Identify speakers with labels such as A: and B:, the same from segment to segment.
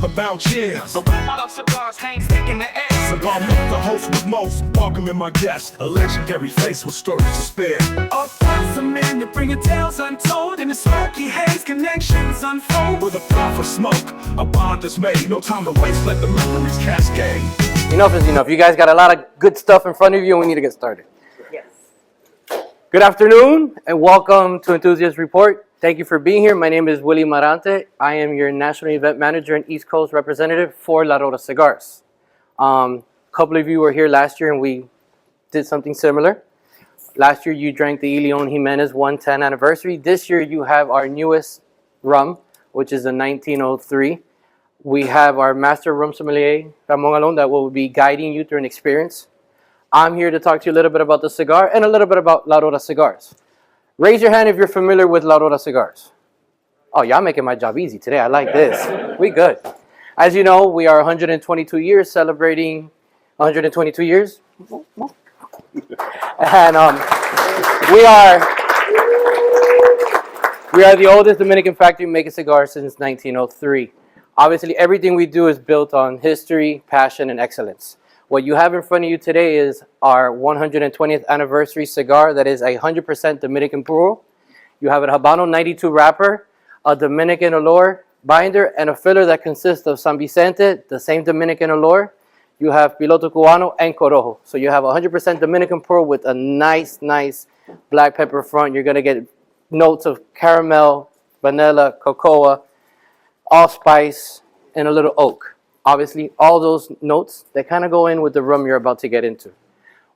A: another bout, cheers.
B: So Aurora Cigars hang stick in the air.
A: Cigar Month, the host with most, welcoming my guest. A legendary face with stories to spare.
B: A awesome man to bring tales untold. In the smoky haze, connections unfold.
A: With a puff of smoke, a bond is made. No time to waste, let the memories cascade.
C: Enough is enough. You guys got a lot of good stuff in front of you and we need to get started.
B: Yes.
C: Good afternoon and welcome to Enthusiast Report. Thank you for being here. My name is Willie Marante. I am your National Event Manager and East Coast Representative for Aurora Cigars. A couple of you were here last year and we did something similar. Last year you drank the León Jimenes 110 anniversary. This year you have our newest rum, which is the 1903. We have our master rum sommelier, Ramon Alon, that will be guiding you through an experience. I'm here to talk to you a little bit about the cigar and a little bit about Aurora Cigars. Raise your hand if you're familiar with Aurora Cigars. Oh, y'all making my job easy today. I like this. We good. As you know, we are 122 years, celebrating 122 years. And we are the oldest Dominican factory making cigars since 1903. Obviously, everything we do is built on history, passion, and excellence. What you have in front of you today is our 120th anniversary cigar that is 100% Dominican puro. You have a Habano 92 wrapper, a Dominican olor binder, and a filler that consists of San Vicente, the same Dominican olor. You have Piloto Cubano and Corojo. So you have 100% Dominican puro with a nice black pepper front. You're going to get notes of caramel, vanilla, cocoa, allspice, and a little oak. Obviously, all those notes that kind of go in with the rum you're about to get into.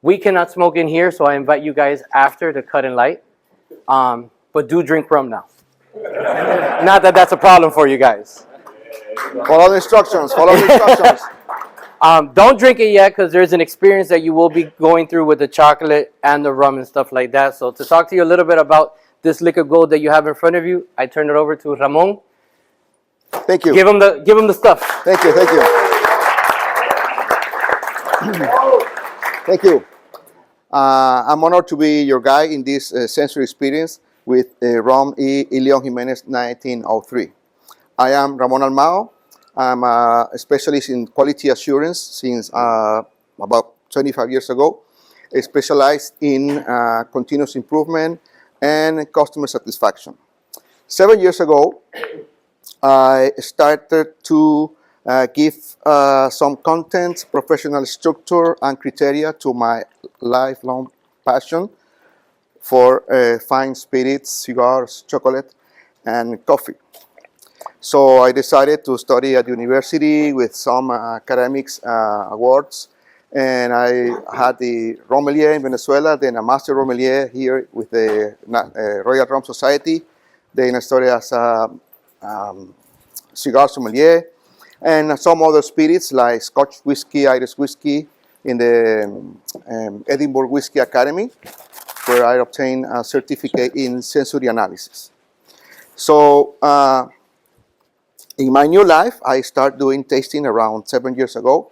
C: We cannot smoke in here, so I invite you guys after to cut and light. But do drink rum now. Not that that's a problem for you guys.
D: Follow the instructions. Follow the instructions.
C: Don't drink it yet because there's an experience that you will be going through with the chocolate and the rum and stuff like that. So to talk to you a little bit about this liquid gold that you have in front of you, I turn it over to Ramon.
D: Thank you.
C: Give him the stuff.
D: Thank you. Thank you. Thank you. I'm honored to be your guide in this sensory experience with rum León Jimenes 1903. I am Ramon Almao. I'm a specialist in quality assurance since about 25 years ago. I specialized in continuous improvement and customer satisfaction. 7 years ago, I started to give some content, professional structure, and criteria to my lifelong passion for fine spirits, cigars, chocolate, and coffee. So I decided to study at university with some academics awards, and I had the Rommelier in Venezuela, then a Master Rommelier here with the Royal Rum Society. Then I studied as a cigar sommelier, and some other spirits like Scotch whiskey, Irish whiskey in the Edinburgh Whiskey Academy, where I obtained a certificate in sensory analysis. So in my new life, I started doing tasting around 7 years ago,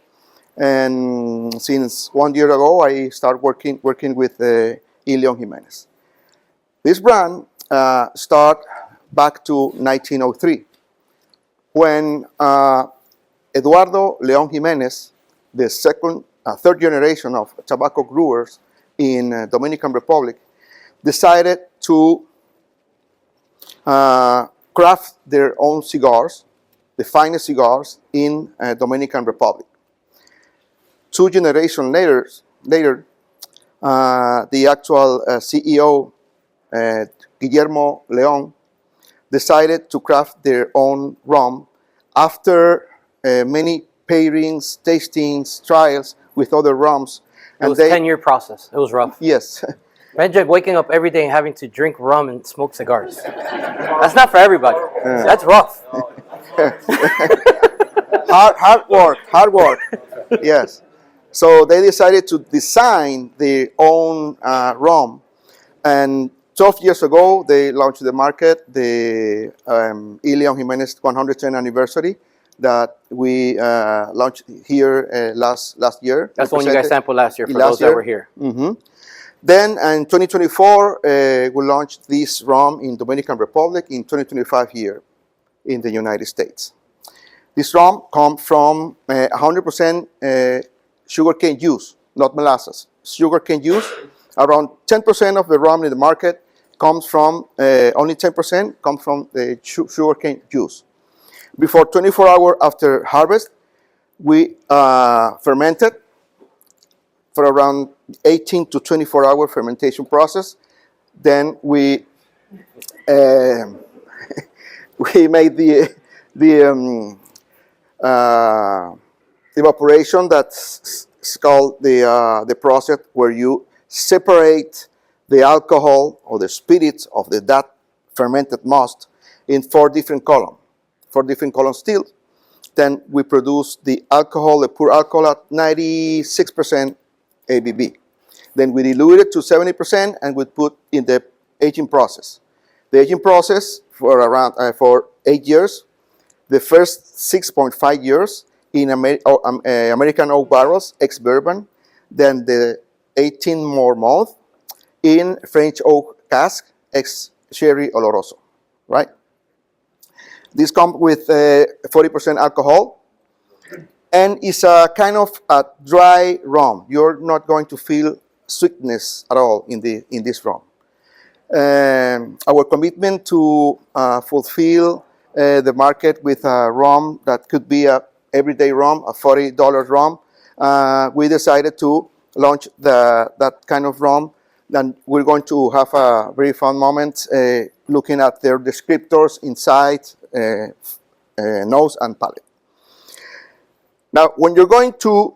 D: and since 1 year ago, I started working with León Jimenes. This brand started back to 1903. When Eduardo León Jimenes, the third generation of tobacco growers in Dominican Republic, decided to craft their own cigars, the finest cigars in Dominican Republic. 2 generations later, the actual CEO, Guillermo León, decided to craft their own rum after many pairings, tastings, trials with other rums.
C: It was a 10-year process. It was rough.
D: Yes.
C: Imagine waking up every day and having to drink rum and smoke cigars. That's not for everybody. That's rough.
D: Hard work. Yes. So they decided to design their own rum, and 12 years ago, they launched the market the León Jimenes 110th anniversary that we launched here last year.
C: That's the one you guys sampled last year for those that were here.
D: Mm-hmm. Then in 2024, we launched this rum in Dominican Republic, in 2025 here in the United States. This rum comes from 100% sugarcane juice, not molasses. Sugarcane juice. Around 10% of the rum in the market comes from, only 10% comes from the sugarcane juice. Before 24 hours after harvest, we fermented for around 18 to 24 hour fermentation process. Then we we made the evaporation. That's called the process where you separate the alcohol or the spirits of that fermented must in 4 different columns. 4 different columns still. Then we produce the alcohol, the pure alcohol at 96% ABV. Then we dilute it to 70% and we put in the aging process. The aging process for around for 8 years. The first 6.5 years in American oak barrels, ex-bourbon. Then the 18 more months in French oak cask, ex-sherry oloroso, right? This comes with 40% alcohol and is a kind of a dry rum. You're not going to feel sweetness at all in this rum. Our commitment to fulfill the market with a rum that could be a everyday rum, a $40 rum, we decided to launch that kind of rum. And we're going to have a very fun moment looking at their descriptors inside, nose and palate. Now, when you're going to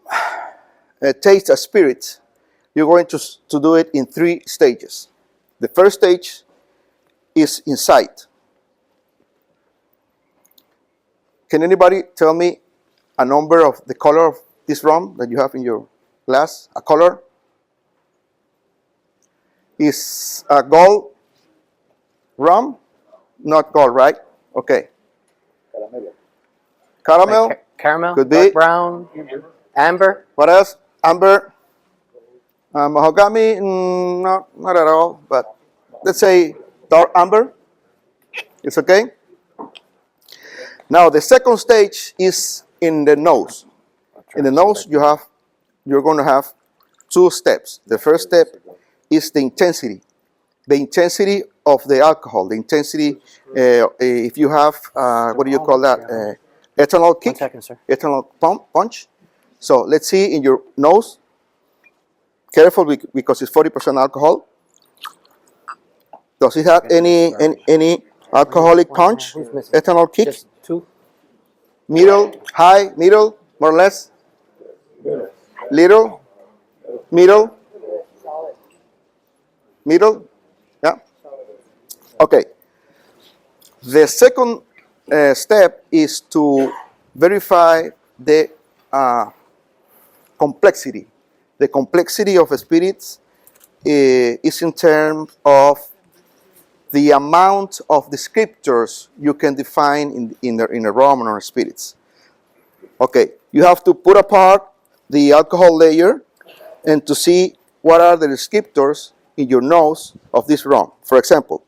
D: taste a spirit, you're going to do it in 3 stages. The first stage is inside. Can anybody tell me a number of the color of this rum that you have in your glass? A color? Is a gold rum? Not gold, right? Okay. Caramel?
C: Like caramel?
D: Could be.
C: Dark brown? Amber?
D: What else? Amber? Mahogany? Not at all, but let's say dark amber. It's okay? Now, the second stage is in the nose. In the nose, you're going to have 2 steps. The first step is the intensity of the alcohol. The intensity, if you have, what do you call that? Ethanol kick?
C: 1 second, sir.
D: Ethanol punch. So let's see in your nose. Careful because it's 40% alcohol. Does it have any alcoholic punch? Ethanol kick?
C: Just 2.
D: Middle, high, middle, more or less? Little, middle? Middle? Yeah? Okay. The second step is to verify the complexity. The complexity of spirits is in terms of the amount of descriptors you can define in a rum or spirits. Okay, you have to put apart the alcohol layer and to see what are the descriptors in your nose of this rum. For example,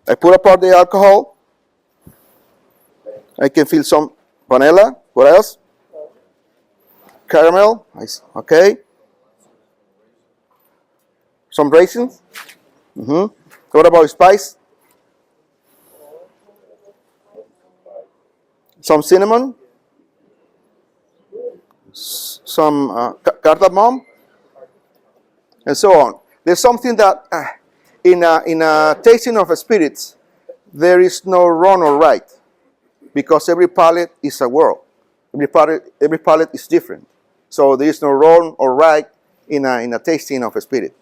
D: I put apart the alcohol. I can feel some vanilla. What else? Caramel. Okay. Some raisins. What about spice? Some cinnamon. Some cardamom. And so on. There's something that in a tasting of spirits, there is no wrong or right, because every palate is a world. Every palate is different. So there is no wrong or right in a tasting of a spirit.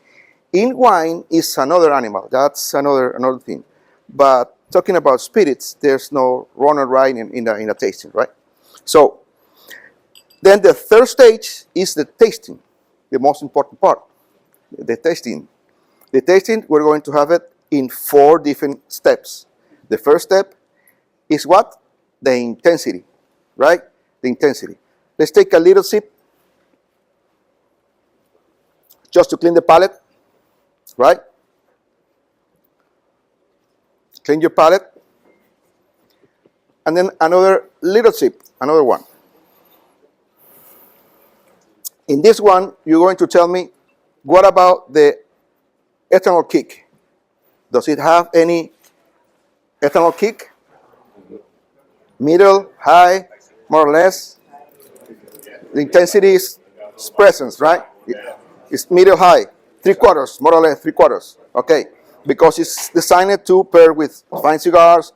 D: In wine is another animal. That's another thing. But talking about spirits, there's no wrong or right in a tasting, right? So then the third stage is the tasting, the most important part. The tasting. The tasting, we're going to have it in 4 different steps. The first step is what? The intensity, right? The intensity. Let's take a little sip just to clean the palate, right? Clean your palate. And then another little sip, another one. In this one, you're going to tell me, what about the ethanol kick? Does it have any ethanol kick? Middle, high, more or less? The intensity is presence, right? It's middle, high, 3/4, more or less 3/4. Okay, because it's designed to pair with fine cigars,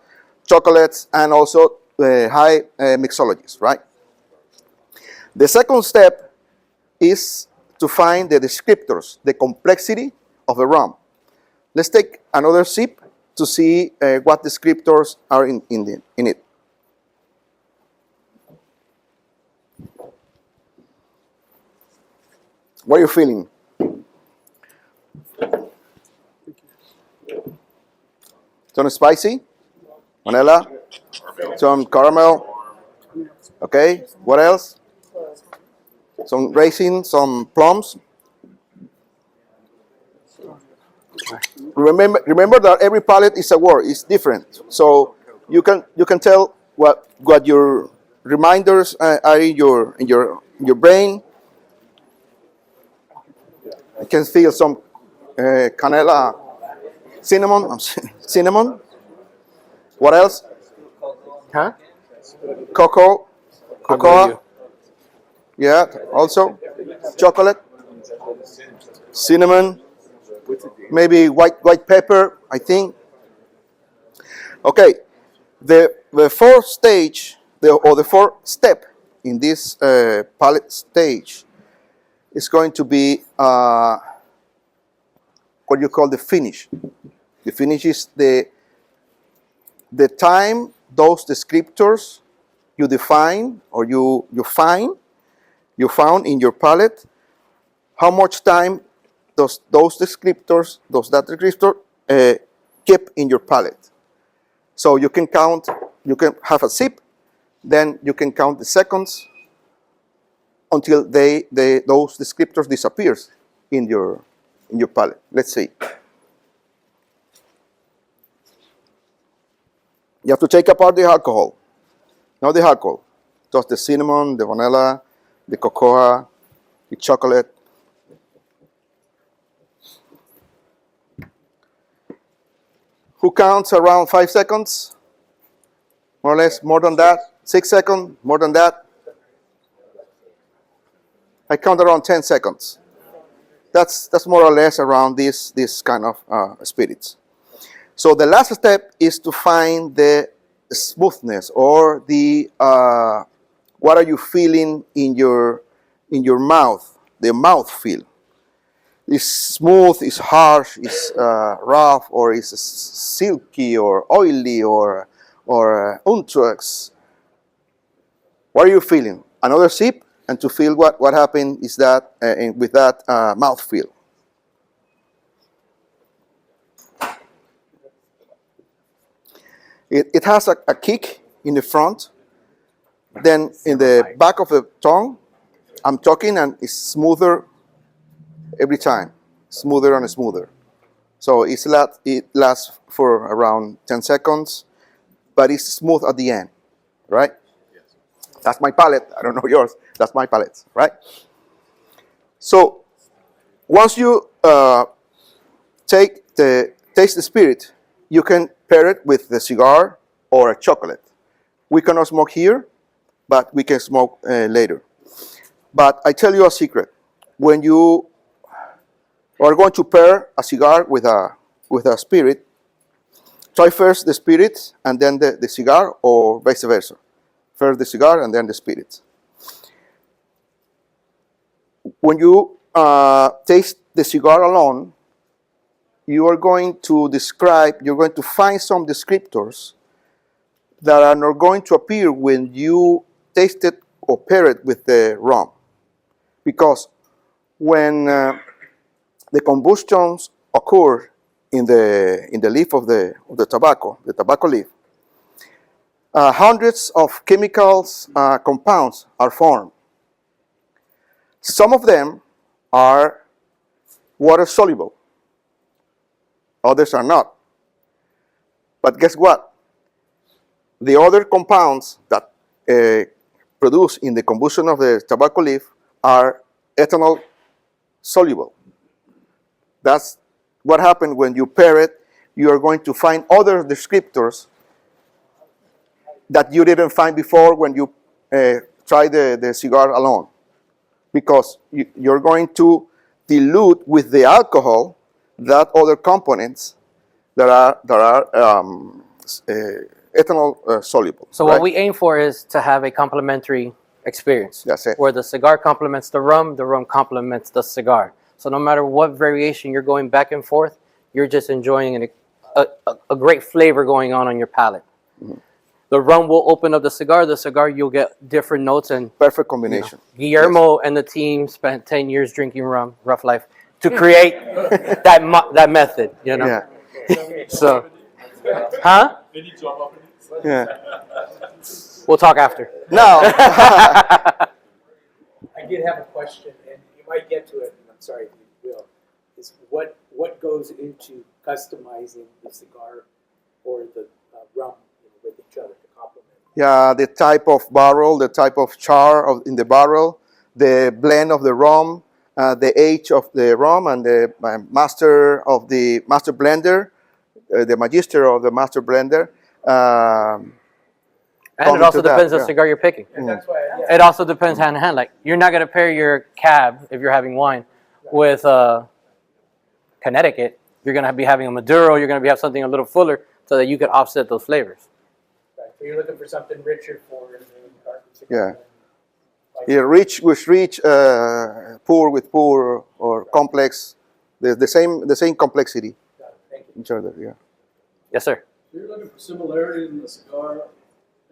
D: chocolates, and also high mixologies, right? The second step is to find the descriptors, the complexity of the rum. Let's take another sip to see what descriptors are in it. What are you feeling? Some spicy, vanilla, some caramel. Okay, what else? Some raisin, some plums. Remember that every palate is a word. It's different, so you can tell what your reminders are in your brain. I can feel some canela, cinnamon. What else?
C: Huh?
D: Cocoa.
C: I'm with
D: Cocoa.
C: you.
D: Yeah, also chocolate, cinnamon, maybe white pepper, I think. Okay, the fourth stage, the fourth step in this palate stage is going to be what you call the finish. The finish is the time those descriptors you define or you found in your palate, how much time those descriptors, that descriptor keep in your palate. So you can count, you can have a sip, then you can count the seconds until those descriptors disappears in your palate. Let's see. You have to take apart the alcohol. Not the alcohol, just the cinnamon, the vanilla, the cocoa, the chocolate. Who counts around 5 seconds? More or less, more than that? 6 seconds, more than that? I count around 10 seconds. That's more or less around this kind of spirits. So the last step is to find the smoothness or the what are you feeling in your mouth, the mouth feel. Is smooth, is harsh, is rough, or is silky, or oily, or untrex. What are you feeling? Another sip, and to feel what happened is that with that mouth feel. It has a kick in the front, then in the back of the tongue, I'm talking, and it's smoother every time, smoother and smoother. So it lasts for around 10 seconds, but it's smooth at the end, right? That's my palate. I don't know yours. That's my palate, right? So once you taste the spirit, you can pair it with the cigar or a chocolate. We cannot smoke here, but we can smoke later. But I tell you a secret. When you are going to pair a cigar with a spirit, try first the spirit and then the cigar, or vice versa. First the cigar and then the spirit. When you taste the cigar alone, you are going to you're going to find some descriptors that are not going to appear when you taste it or pair it with the rum. Because when the combustions occur in the leaf of the tobacco leaf, hundreds of chemicals compounds are formed. Some of them are water soluble, others are not. But guess what? The other compounds that produced in the combustion of the tobacco leaf are ethanol soluble. That's what happened when you pair it. You are going to find other descriptors that you didn't find before when you try the cigar alone, because you're going to dilute with the alcohol that other components that are ethanol soluble.
C: So what we aim for is to have a complementary experience.
D: That's it.
C: Where the cigar complements the rum complements the cigar. So no matter what variation you're going back and forth, you're just enjoying a great flavor going on your palate. Mm-hmm. The rum will open up the cigar you'll get different notes, and
D: perfect combination.
C: Guillermo and the team spent 10 years drinking rum, rough life, to create that method, you know.
D: Yeah.
C: So, huh?
D: Yeah.
C: We'll talk after.
D: Now,
E: I did have a question, and you might get to it, and I'm sorry if you will, is what goes into customizing the cigar or the rum with each other to complement?
D: yeah, the type of barrel, the type of char in the barrel, the blend of the rum, the age of the rum, and the master blender, the magister of the master blender.
C: And it also depends on the cigar you're picking.
E: And that's why,
C: It also depends hand in hand. Like, you're not going to pair your cab, if you're having wine, with Connecticut. You're going to be having a Maduro. You're going to have something a little fuller so that you can offset those flavors.
E: right. So you're looking for something richer for the
D: Yeah. Yeah, rich with rich, poor with poor, or complex. The same complexity.
E: Thank you.
D: Each other, yeah.
C: Yes, sir.
F: So you're looking for similarity in the cigar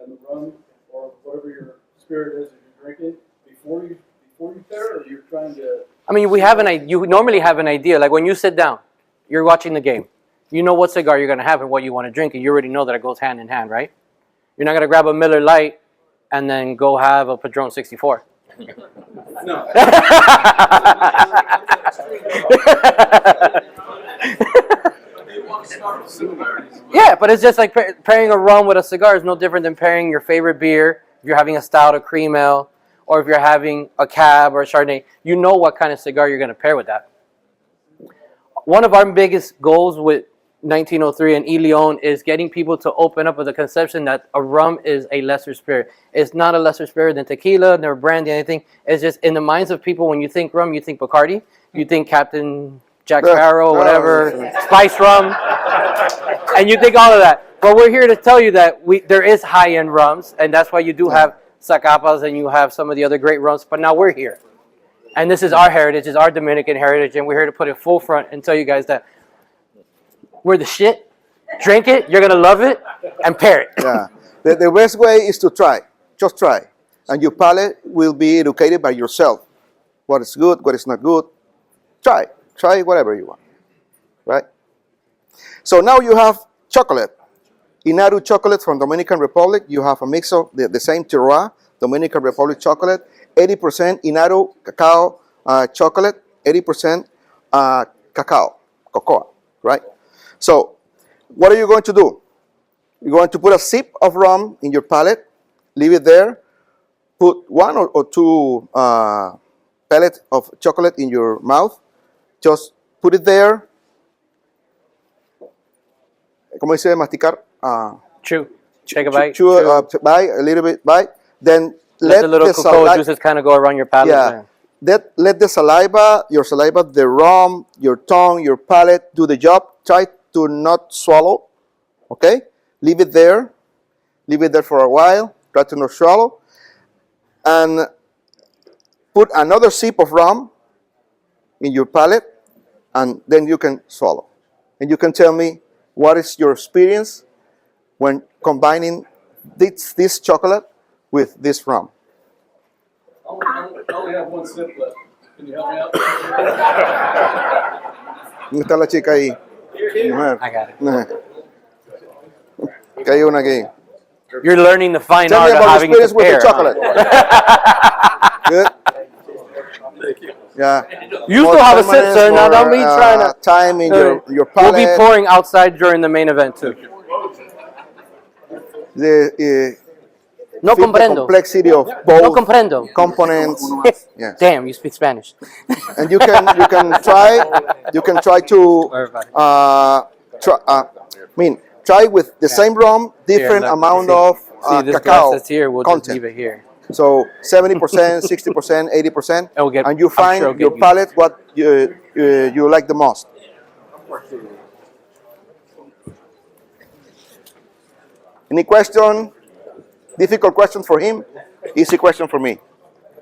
F: and the rum, or whatever your spirit is that you're drinking, before you pair, or you're trying to...
C: I mean, you normally have an idea. Like, when you sit down, you're watching the game. You know what cigar you're going to have and what you want to drink, and you already know that it goes hand in hand, right? You're not going to grab a Miller Lite and then go have a Padron 64.
F: No.
C: Yeah, but it's just like pairing a rum with a cigar is no different than pairing your favorite beer. If you're having a stout, a cream ale, or if you're having a cab or a Chardonnay, you know what kind of cigar you're going to pair with that. One of our biggest goals with 1903 and E. León is getting people to open up with the conception that a rum is a lesser spirit. It's not a lesser spirit than tequila, nor brandy, anything. It's just in the minds of people, when you think rum, you think Bacardi, you think Captain Jack Sparrow, whatever, spice rum, and you think all of that. But we're here to tell you that there is high-end rums, and that's why you do have Zacapas and you have some of the other great rums, but now we're here. And this is our heritage, it's our Dominican heritage, and we're here to put it full front and tell you guys that we're the shit. Drink it, you're going to love it, and pair it.
D: Yeah. The best way is to try. Just try. And your palate will be educated by yourself. What is good, what is not good. Try. Try whatever you want. Right? So now you have chocolate. Inaru chocolate from Dominican Republic. You have a mix of the same terroir, Dominican Republic chocolate. 80% Inaru cacao chocolate. 80% cocoa. Right? So, what are you going to do? You're going to put a sip of rum in your palate, leave it there, put one or two pellets of chocolate in your mouth, just put it there. ¿Cómo dice masticar?
C: Chew. Take a bite.
D: Chew bite, a little bit bite. Then
C: let the little cocoa juices kind of go around your palate.
D: Yeah. Let the saliva, the rum, your tongue, your palate do the job. Try to not swallow, okay? Leave it there for a while, try to not swallow, and put another sip of rum in your palate, and then you can swallow. And you can tell me what is your experience when combining this chocolate with this rum.
F: I only have one sip left. Can you help me out?
D: ¿Dónde está la chica ahí? Mujer.
C: I got it.
D: Que hay una aquí.
C: You're learning the fine
D: Tell
C: art
D: me
C: of
D: about
C: having
D: your
C: to
D: experience with
C: pair.
D: the chocolate. Good? Yeah.
C: You
D: More
C: still have a sip,
D: permanence,
C: sir. Now don't be
D: more,
C: trying to.
D: time in your
C: We'll
D: palate.
C: be pouring outside during the main event too.
D: the
C: No
D: fit the
C: comprendo.
D: complexity of both
C: No comprendo.
D: components. Yes.
C: Damn, you speak Spanish.
D: And you can try to try with the same rum, different
C: Here, look,
D: amount
C: see.
D: of
C: See this
D: cacao
C: glass that's here, we'll
D: content.
C: just leave it here.
D: So 70%, 60%, 80%,
C: It'll get-
D: and you
C: I'm sure
D: find
C: it'll get
D: your
C: used.
D: palate what you like the most. Any question? Difficult question for him? Easy question for me.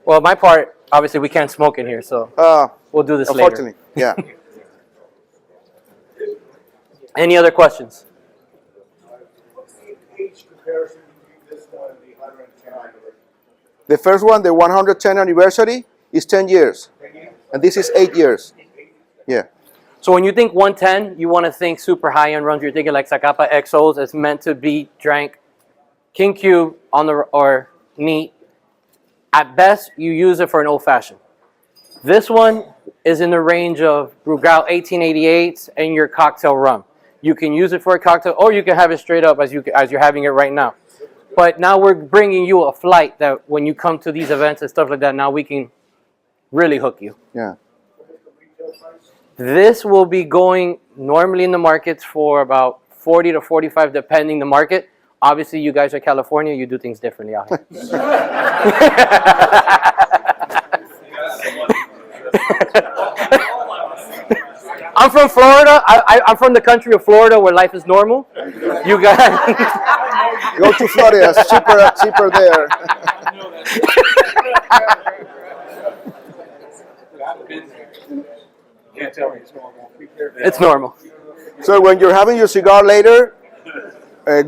C: Well, my part, obviously, we can't smoke in here, so we'll do this later.
D: Unfortunately, yeah.
C: Any other questions?
G: What's the age comparison between this one and the 110 anniversary?
D: The first one, the 110 anniversary, is 10 years, and this is 8 years. Yeah.
C: So when you think 110, you want to think super high-end runs. You're thinking like Zacapa XOs. It's meant to be drank King Cube on the or neat. At best, you use it for an old-fashioned. This one is in the range of Brugal 1888s and your cocktail rum. You can use it for a cocktail, or you can have it straight up as you're having it right now. But now we're bringing you a flight that when you come to these events and stuff like that, now we can really hook you.
D: Yeah.
C: This will be going normally in the markets for about 40 to 45, depending the market. Obviously, you guys are California, you do things differently out here. I'm from Florida. I'm from the country of Florida where life is normal. You guys...
D: Go to Florida, it's cheaper there.
E: Can't tell me it's normal.
C: It's normal.
D: So when you're having your cigar later,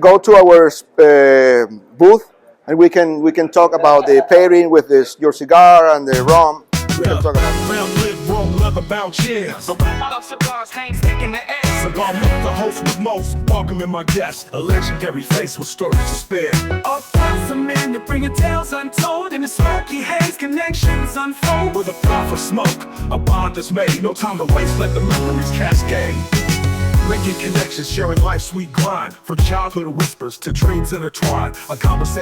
D: go to our booth, and we can talk about the pairing with your cigar and the rum. We can talk about it.
A: Round lid, roll, leather bound chairs.
B: Cigars hang thick in the air.
A: Cigar month, the host with most, sparkling my guest. A legendary face with stories to spare.
B: Of some men that bring tales untold, and the smoky haze connections unfold.
A: With a puff of smoke, a bond is made. No time to waste, let the memories cascade. Making connections, sharing life's sweet grind. From childhood whispers to dreams intertwined. A conversation.